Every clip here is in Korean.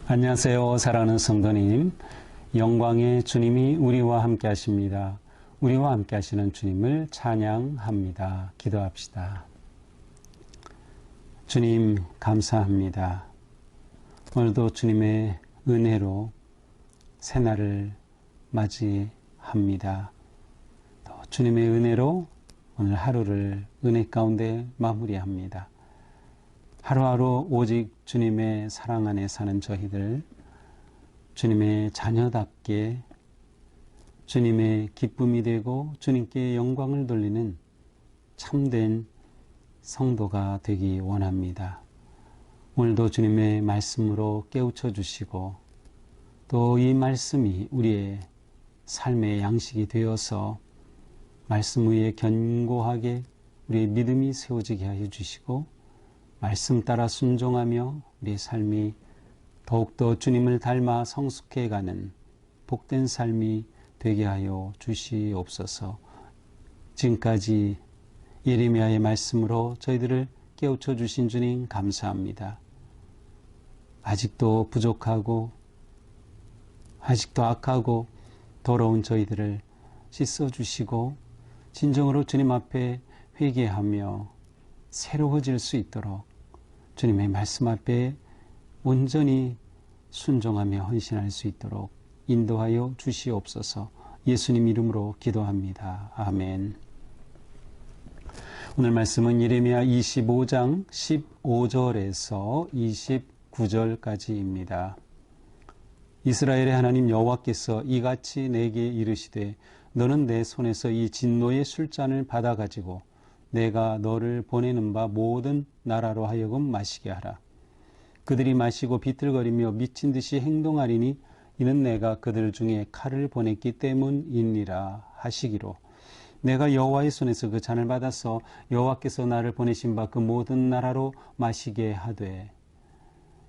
안녕하세요. 사랑하는 성도님. 영광의 주님이 우리와 함께 하십니다. 우리와 함께 하시는 주님을 찬양합니다. 기도합시다. 주님 감사합니다. 오늘도 주님의 은혜로 새날을 맞이합니다. 또 주님의 은혜로 오늘 하루를 은혜 가운데 마무리합니다. 하루하루 오직 주님의 사랑 안에 사는 저희들, 주님의 자녀답게 주님의 기쁨이 되고 주님께 영광을 돌리는 참된 성도가 되기 원합니다. 오늘도 주님의 말씀으로 깨우쳐 주시고 또 이 말씀이 우리의 삶의 양식이 되어서 말씀 위에 견고하게 우리의 믿음이 세워지게 하여 주시고 말씀 따라 순종하며 우리의 삶이 더욱더 주님을 닮아 성숙해가는 복된 삶이 되게 하여 주시옵소서. 지금까지 예레미야의 말씀으로 저희들을 깨우쳐 주신 주님 감사합니다. 아직도 부족하고 아직도 악하고 더러운 저희들을 씻어주시고 진정으로 주님 앞에 회개하며 새로워질 수 있도록 주님의 말씀 앞에 온전히 순종하며 헌신할 수 있도록 인도하여 주시옵소서. 예수님 이름으로 기도합니다. 아멘. 오늘 말씀은 예레미야 25장 15절에서 29절까지입니다. 이스라엘의 하나님 여호와께서 이같이 내게 이르시되 너는 내 손에서 이 진노의 술잔을 받아가지고 내가 너를 보내는 바 모든 나라로 하여금 마시게 하라. 그들이 마시고 비틀거리며 미친 듯이 행동하리니 이는 내가 그들 중에 칼을 보냈기 때문이니라 하시기로 내가 여호와의 손에서 그 잔을 받아서 여호와께서 나를 보내신 바 그 모든 나라로 마시게 하되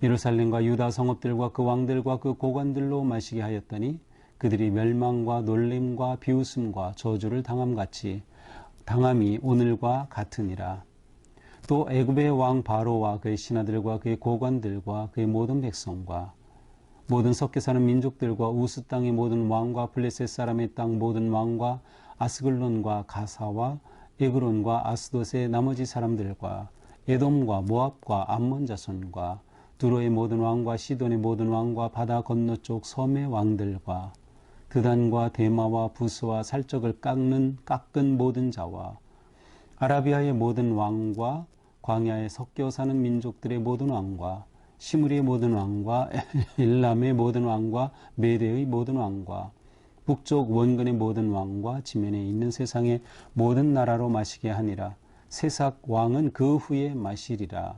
예루살렘과 유다 성읍들과 그 왕들과 그 고관들로 마시게 하였더니 그들이 멸망과 놀림과 비웃음과 저주를 당함같이 당함이 오늘과 같으니라. 또 애굽의 왕 바로와 그의 신하들과 그의 고관들과 그의 모든 백성과 모든 섞여 사는 민족들과 우스 땅의 모든 왕과 블레셋 사람의 땅 모든 왕과 아스글론과 가사와 에그론과 아스돗의 나머지 사람들과 에돔과 모압과 암몬 자손과 두로의 모든 왕과 시돈의 모든 왕과 바다 건너쪽 섬의 왕들과 드단과 데마와 부스와 살적을 깎은 모든 자와 아라비아의 모든 왕과 광야에 섞여 사는 민족들의 모든 왕과 시므리의 모든 왕과 엘람의 모든 왕과 메대의 모든 왕과 북쪽 원근의 모든 왕과 지면에 있는 세상의 모든 나라로 마시게 하니라. 세삭 왕은 그 후에 마시리라.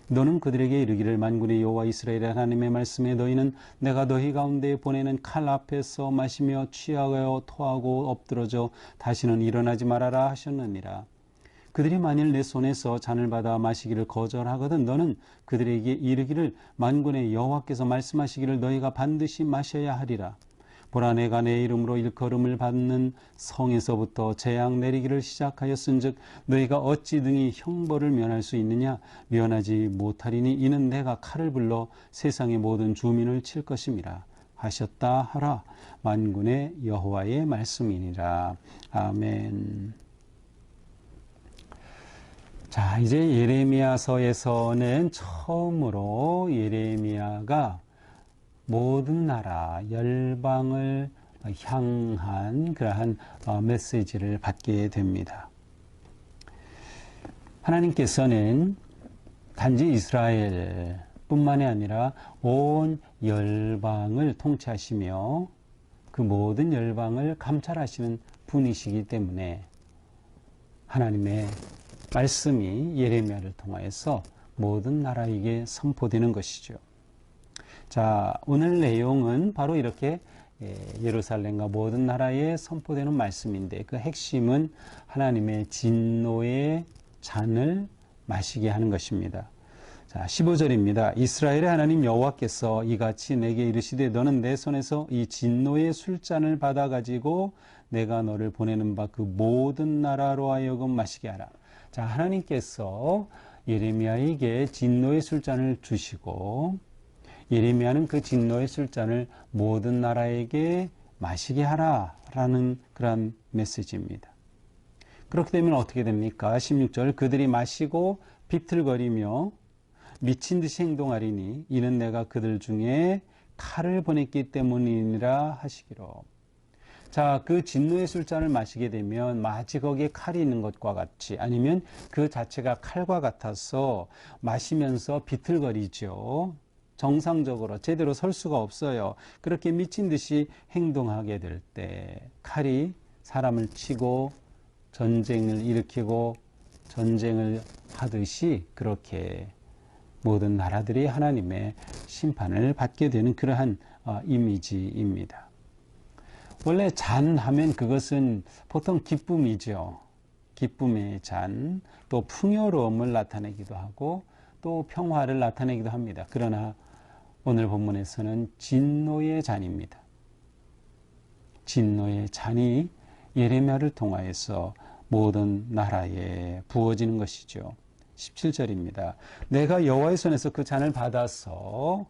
너는 그들에게 이르기를 만군의 여호와 이스라엘의 하나님의 말씀에 너희는 내가 너희 가운데 보내는 칼 앞에서 마시며 취하여 토하고 엎드러져 다시는 일어나지 말아라 하셨느니라. 그들이 만일 내 손에서 잔을 받아 마시기를 거절하거든 너는 그들에게 이르기를 만군의 여호와께서 말씀하시기를 너희가 반드시 마셔야 하리라. 보라 내가 내 이름으로 일컬음을 받는 성에서부터 재앙 내리기를 시작하였은즉 너희가 어찌 등이 형벌을 면할 수 있느냐. 면하지 못하리니 이는 내가 칼을 불러 세상의 모든 주민을 칠 것임이라 하셨다 하라. 만군의 여호와의 말씀이니라. 아멘. 자, 이제 예레미야서에서는 처음으로 예레미야가 모든 나라, 열방을 향한 그러한 메시지를 받게 됩니다. 하나님께서는 단지 이스라엘 뿐만이 아니라 온 열방을 통치하시며 그 모든 열방을 감찰하시는 분이시기 때문에 하나님의 말씀이 예레미야를 통하여서 모든 나라에게 선포되는 것이죠. 자, 오늘 내용은 바로 이렇게 예루살렘과 모든 나라에 선포되는 말씀인데 그 핵심은 하나님의 진노의 잔을 마시게 하는 것입니다. 자, 15절입니다. 이스라엘의 하나님 여호와께서 이같이 내게 이르시되 너는 내 손에서 이 진노의 술잔을 받아가지고 내가 너를 보내는 바 그 모든 나라로 하여금 마시게 하라. 자, 하나님께서 예레미야에게 진노의 술잔을 주시고 예레미야는 그 진노의 술잔을 모든 나라에게 마시게 하라 라는 그런 메시지입니다. 그렇게 되면 어떻게 됩니까? 16절 그들이 마시고 비틀거리며 미친 듯이 행동하리니 이는 내가 그들 중에 칼을 보냈기 때문이니라 하시기로. 자, 그 진노의 술잔을 마시게 되면 마치 거기에 칼이 있는 것과 같이 아니면 그 자체가 칼과 같아서 마시면서 비틀거리죠. 정상적으로 제대로 설 수가 없어요. 그렇게 미친 듯이 행동하게 될 때 칼이 사람을 치고 전쟁을 일으키고 전쟁을 하듯이 그렇게 모든 나라들이 하나님의 심판을 받게 되는 그러한 이미지입니다. 원래 잔하면 그것은 보통 기쁨이죠. 기쁨의 잔, 또 풍요로움을 나타내기도 하고 또 평화를 나타내기도 합니다. 그러나 오늘 본문에서는 진노의 잔입니다. 진노의 잔이 예레미야를 통하여서 모든 나라에 부어지는 것이죠. 17절입니다. 내가 여호와의 손에서 그 잔을 받아서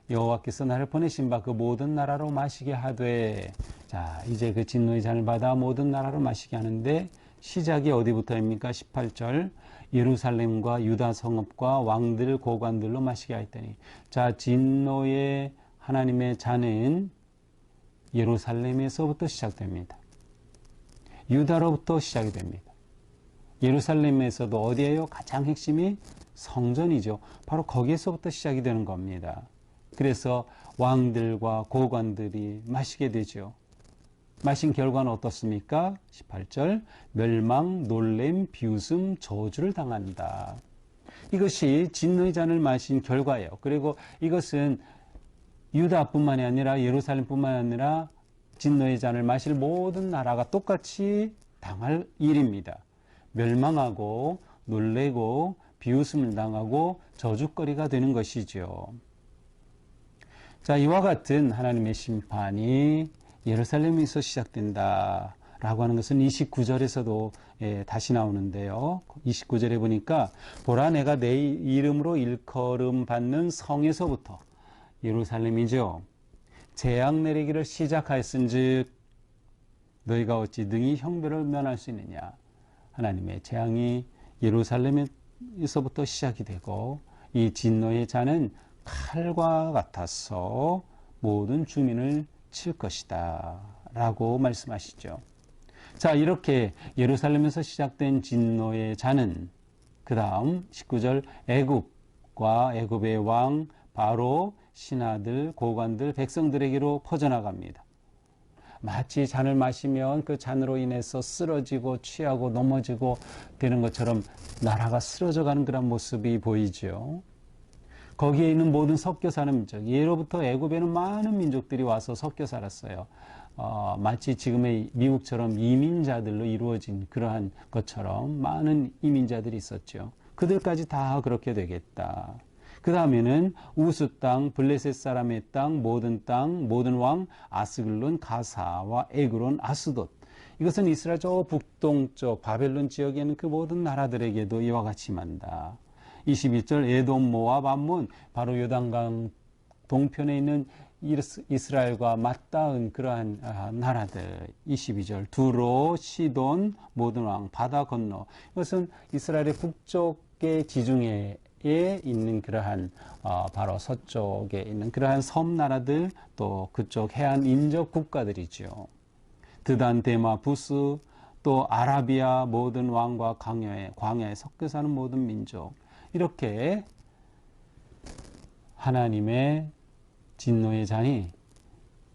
여호와께서 나를 보내신 바 그 모든 나라로 마시게 하되. 자, 이제 그 진노의 잔을 받아 모든 나라로 마시게 하는데 시작이 어디부터입니까? 18절 예루살렘과 유다 성읍과 왕들 고관들로 마시게 하였더니. 자, 진노의 하나님의 잔은 예루살렘에서부터 시작됩니다. 유다로부터 시작이 됩니다. 예루살렘에서도 어디예요? 가장 핵심이 성전이죠. 바로 거기에서부터 시작이 되는 겁니다. 그래서 왕들과 고관들이 마시게 되죠. 마신 결과는 어떻습니까? 18절 멸망, 놀램, 비웃음, 저주를 당한다. 이것이 진노의 잔을 마신 결과예요. 그리고 이것은 유다뿐만이 아니라 예루살렘뿐만 아니라 진노의 잔을 마실 모든 나라가 똑같이 당할 일입니다. 멸망하고 놀래고 비웃음을 당하고 저주거리가 되는 것이죠. 자, 이와 같은 하나님의 심판이 예루살렘에서 시작된다 라고 하는 것은 29절에서도 다시 나오는데요. 29절에 보니까 보라 내가 내 이름으로 일컬음 받는 성에서부터 예루살렘이죠. 재앙 내리기를 시작하였은즉 너희가 어찌 능히 형벌을 면할 수 있느냐. 하나님의 재앙이 예루살렘에서부터 시작이 되고 이 진노의 잔은 칼과 같아서 모든 주민을 칠 것이다 라고 말씀하시죠. 자, 이렇게 예루살렘에서 시작된 진노의 잔은 그 다음 19절 애굽과 애굽의 왕 바로 신하들, 고관들, 백성들에게로 퍼져나갑니다. 마치 잔을 마시면 그 잔으로 인해서 쓰러지고 취하고 넘어지고 되는 것처럼 나라가 쓰러져가는 그런 모습이 보이죠. 거기에 있는 모든 섞여 사는 민족, 예로부터 애굽에는 많은 민족들이 와서 섞여 살았어요. 마치 지금의 미국처럼 이민자들로 이루어진 그러한 것처럼 많은 이민자들이 있었죠. 그들까지 다 그렇게 되겠다. 그 다음에는 우스 땅, 블레셋 사람의 땅, 모든 왕, 아스글론, 가사와 에그론, 아스돗. 이것은 이스라엘 저 북동쪽 바벨론 지역에 있는 그 모든 나라들에게도 이와 같이 임한다. 21절 에돔, 모압, 암몬, 바로 요단강 동편에 있는 이스라엘과 맞닿은 그러한 나라들. 22절 두로, 시돈, 모든 왕, 바다 건너. 이것은 이스라엘의 북쪽의 지중해 에 있는 그러한 바로 서쪽에 있는 그러한 섬나라들 또 그쪽 해안 인접 국가들이죠. 드단, 데마, 부스 또 아라비아 모든 왕과 광야에 섞여 사는 모든 민족 이렇게 하나님의 진노의 잔이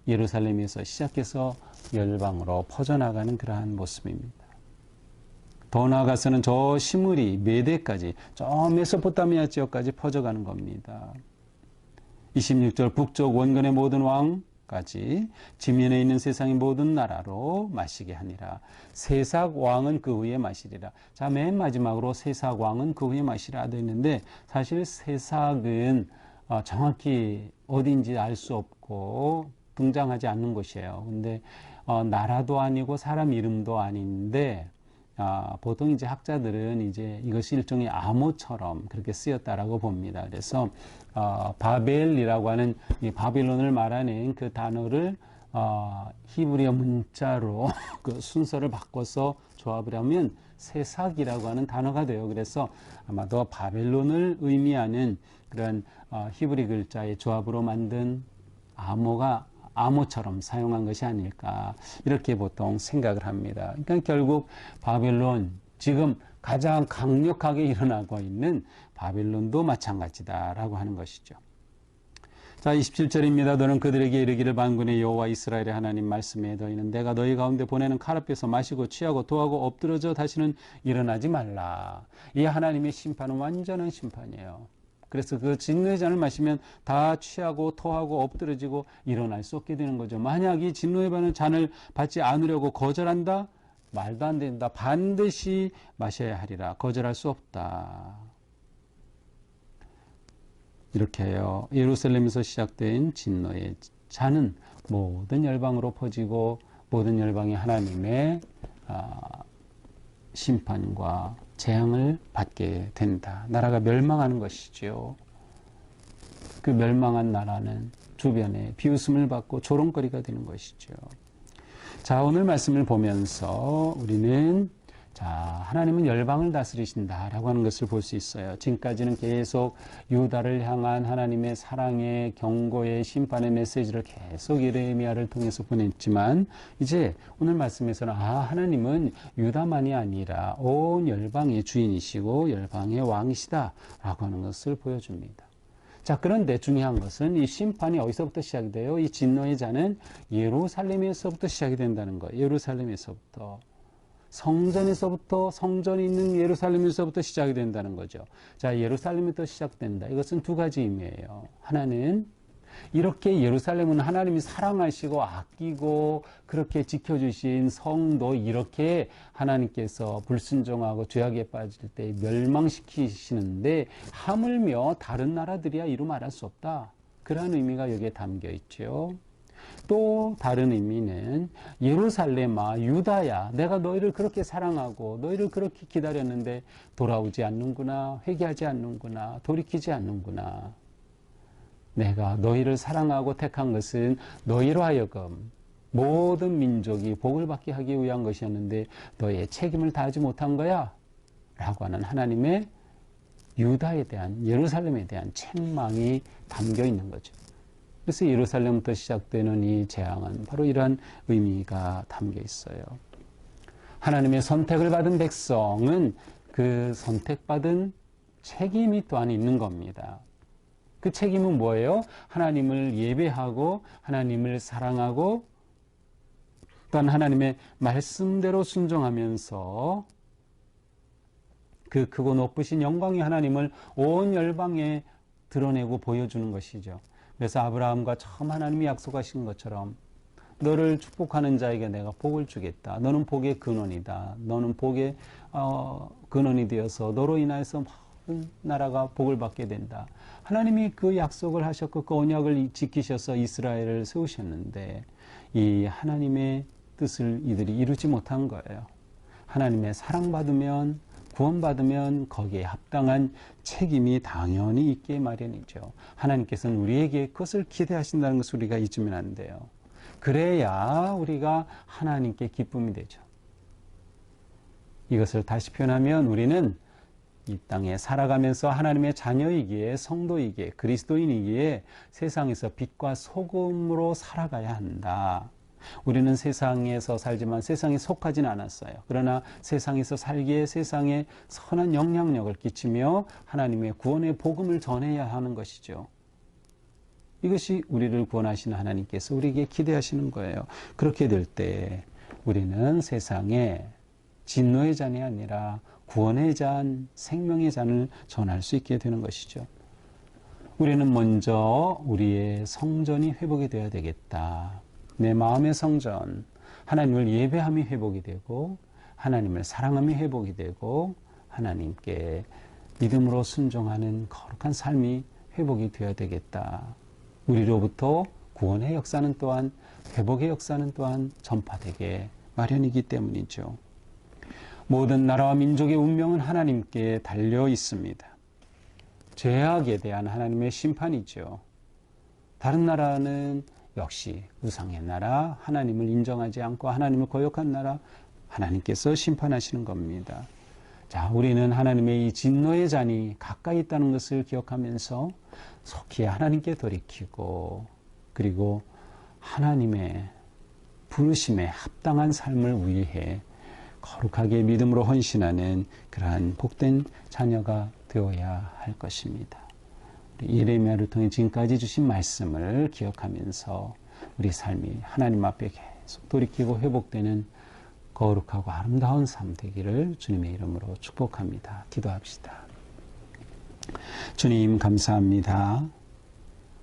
예루살렘에서 시작해서 열방으로 퍼져나가는 그러한 모습입니다. 더 나아가서는 저 시므리, 메대까지 저 메소포타미아 지역까지 퍼져가는 겁니다. 26절 북쪽 원근의 모든 왕까지 지면에 있는 세상의 모든 나라로 마시게 하니라. 세삭 왕은 그 후에 마시리라. 자, 맨 마지막으로 세삭 왕은 그 후에 마시리라 되어 있는데 사실 세삭은 정확히 어딘지 알 수 없고 등장하지 않는 곳이에요. 근데 나라도 아니고 사람 이름도 아닌데 보통 이제 학자들은 이제 이것이 일종의 암호처럼 그렇게 쓰였다라고 봅니다. 그래서 바벨이라고 하는 이 바빌론을 말하는 그 단어를 히브리어 문자로 그 순서를 바꿔서 조합을 하면 세삭이라고 하는 단어가 돼요. 그래서 아마도 바벨론을 의미하는 그런 히브리 글자의 조합으로 만든 암호처럼 사용한 것이 아닐까 이렇게 보통 생각을 합니다. 그러니까 결국 바벨론 지금 가장 강력하게 일어나고 있는 바벨론도 마찬가지다라고 하는 것이죠. 자, 27절입니다. 너는 그들에게 이르기를 만군의 여호와 이스라엘의 하나님 말씀에 너희는 내가 너희 가운데 보내는 칼 앞에서 마시고 취하고 토하고 엎드러져 다시는 일어나지 말라. 이 하나님의 심판은 완전한 심판이에요. 그래서 그 진노의 잔을 마시면 다 취하고 토하고 엎드러지고 일어날 수 없게 되는 거죠. 만약 이 진노의 잔을 받지 않으려고 거절한다? 말도 안 된다. 반드시 마셔야 하리라. 거절할 수 없다. 이렇게 해요. 예루살렘에서 시작된 진노의 잔은 모든 열방으로 퍼지고 모든 열방이 하나님의 심판과 재앙을 받게 된다. 나라가 멸망하는 것이죠. 그 멸망한 나라는 주변에 비웃음을 받고 조롱거리가 되는 것이죠. 자, 오늘 말씀을 보면서 우리는 하나님은 열방을 다스리신다라고 하는 것을 볼 수 있어요. 지금까지는 계속 유다를 향한 하나님의 사랑의 경고의 심판의 메시지를 계속 예레미야를 통해서 보냈지만 이제 오늘 말씀에서는 하나님은 유다만이 아니라 온 열방의 주인이시고 열방의 왕이시다라고 하는 것을 보여줍니다. 자, 그런데 중요한 것은 이 심판이 어디서부터 시작이 돼요? 이 진노의 잔은 예루살렘에서부터 시작이 된다는 거예요. 예루살렘에서부터. 성전에서부터, 성전이 있는 예루살렘에서부터 시작이 된다는 거죠. 자, 예루살렘부터 시작된다. 이것은 두 가지 의미예요. 하나는 이렇게 예루살렘은 하나님이 사랑하시고 아끼고 그렇게 지켜주신 성도 이렇게 하나님께서 불순종하고 죄악에 빠질 때 멸망시키시는데 하물며 다른 나라들이야 이루 말할 수 없다. 그런 의미가 여기에 담겨 있죠. 또 다른 의미는 예루살렘아 유다야 내가 너희를 그렇게 사랑하고 너희를 그렇게 기다렸는데 돌아오지 않는구나, 회개하지 않는구나, 돌이키지 않는구나. 내가 너희를 사랑하고 택한 것은 너희로 하여금 모든 민족이 복을 받게 하기 위한 것이었는데 너희의 책임을 다하지 못한 거야 라고 하는 하나님의 유다에 대한, 예루살렘에 대한 책망이 담겨 있는 거죠. 그래서 예루살렘부터 시작되는 이 재앙은 바로 이러한 의미가 담겨 있어요. 하나님의 선택을 받은 백성은 그 선택받은 책임이 또한 있는 겁니다. 그 책임은 뭐예요? 하나님을 예배하고 하나님을 사랑하고 또한 하나님의 말씀대로 순종하면서 그 크고 높으신 영광의 하나님을 온 열방에 드러내고 보여주는 것이죠. 그래서 아브라함과 처음 하나님이 약속하신 것처럼 너를 축복하는 자에게 내가 복을 주겠다. 너는 복의 근원이다. 너는 복의 근원이 되어서 너로 인하여서 모든 나라가 복을 받게 된다. 하나님이 그 약속을 하셨고 그 언약을 지키셔서 이스라엘을 세우셨는데 이 하나님의 뜻을 이들이 이루지 못한 거예요. 하나님의 사랑받으면 구원받으면 거기에 합당한 책임이 당연히 있게 마련이죠. 하나님께서는 우리에게 그것을 기대하신다는 것을 우리가 잊으면 안 돼요. 그래야 우리가 하나님께 기쁨이 되죠. 이것을 다시 표현하면 우리는 이 땅에 살아가면서 하나님의 자녀이기에 성도이기에 그리스도인이기에 세상에서 빛과 소금으로 살아가야 한다. 우리는 세상에서 살지만 세상에 속하지는 않았어요. 그러나 세상에서 살기에 세상에 선한 영향력을 끼치며 하나님의 구원의 복음을 전해야 하는 것이죠. 이것이 우리를 구원하시는 하나님께서 우리에게 기대하시는 거예요. 그렇게 될 때 우리는 세상에 진노의 잔이 아니라 구원의 잔, 생명의 잔을 전할 수 있게 되는 것이죠. 우리는 먼저 우리의 성전이 회복이 되어야 되겠다. 내 마음의 성전, 하나님을 예배함이 회복이 되고 하나님을 사랑함이 회복이 되고 하나님께 믿음으로 순종하는 거룩한 삶이 회복이 되어야 되겠다. 우리로부터 구원의 역사는 또한 회복의 역사는 또한 전파되게 마련이기 때문이죠. 모든 나라와 민족의 운명은 하나님께 달려 있습니다. 죄악에 대한 하나님의 심판이죠. 다른 나라는 역시 우상의 나라, 하나님을 인정하지 않고 하나님을 거역한 나라, 하나님께서 심판하시는 겁니다. 자, 우리는 하나님의 이 진노의 잔이 가까이 있다는 것을 기억하면서 속히 하나님께 돌이키고, 그리고 하나님의 부르심에 합당한 삶을 위해 거룩하게 믿음으로 헌신하는 그러한 복된 자녀가 되어야 할 것입니다. 예레미야를 통해 지금까지 주신 말씀을 기억하면서 우리 삶이 하나님 앞에 계속 돌이키고 회복되는 거룩하고 아름다운 삶 되기를 주님의 이름으로 축복합니다. 기도합시다. 주님 감사합니다.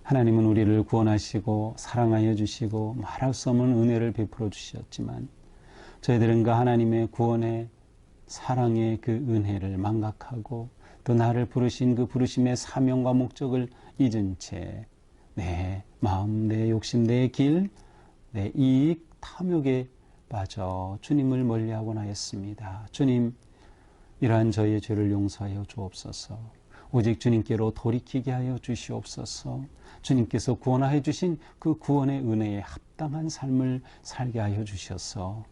하나님은 우리를 구원하시고 사랑하여 주시고 말할 수 없는 은혜를 베풀어 주셨지만 저희들은 그 하나님의 구원의 사랑의 그 은혜를 망각하고 또 나를 부르신 그 부르심의 사명과 목적을 잊은 채 내 마음, 내 욕심, 내 길, 내 이익, 탐욕에 빠져 주님을 멀리하곤 하였습니다. 주님, 이러한 저희의 죄를 용서하여 주옵소서. 오직 주님께로 돌이키게 하여 주시옵소서. 주님께서 구원하여 주신 그 구원의 은혜에 합당한 삶을 살게 하여 주셔서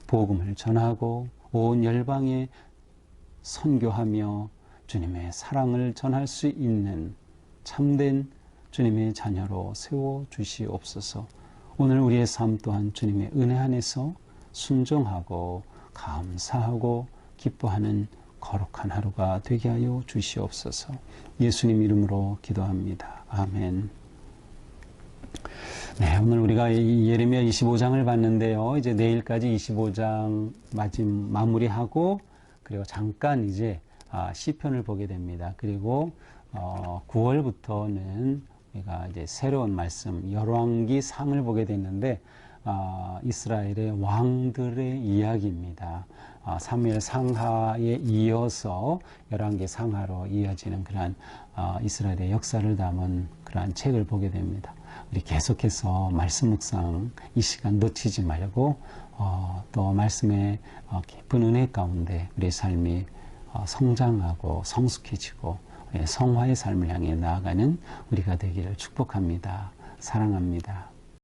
복음을 전하고 온 열방에 선교하며 주님의 사랑을 전할 수 있는 참된 주님의 자녀로 세워주시옵소서. 오늘 우리의 삶 또한 주님의 은혜 안에서 순종하고 감사하고 기뻐하는 거룩한 하루가 되게 하여 주시옵소서. 예수님 이름으로 기도합니다. 아멘. 네, 오늘 우리가 예레미야 25장을 봤는데요. 이제 내일까지 25장 마무리하고 그리고 잠깐 이제 시편을 보게 됩니다. 그리고 9월부터는 우리가 이제 새로운 말씀 열왕기 상을 보게 됐는데 이스라엘의 왕들의 이야기입니다. 사무엘 상하에 이어서 열왕기 상하로 이어지는 그러한 이스라엘의 역사를 담은 그러한 책을 보게 됩니다. 우리 계속해서 말씀 묵상 이 시간 놓치지 말고 또 말씀의 깊은 은혜 가운데 우리의 삶이 성장하고 성숙해지고 성화의 삶을 향해 나아가는 우리가 되기를 축복합니다. 사랑합니다.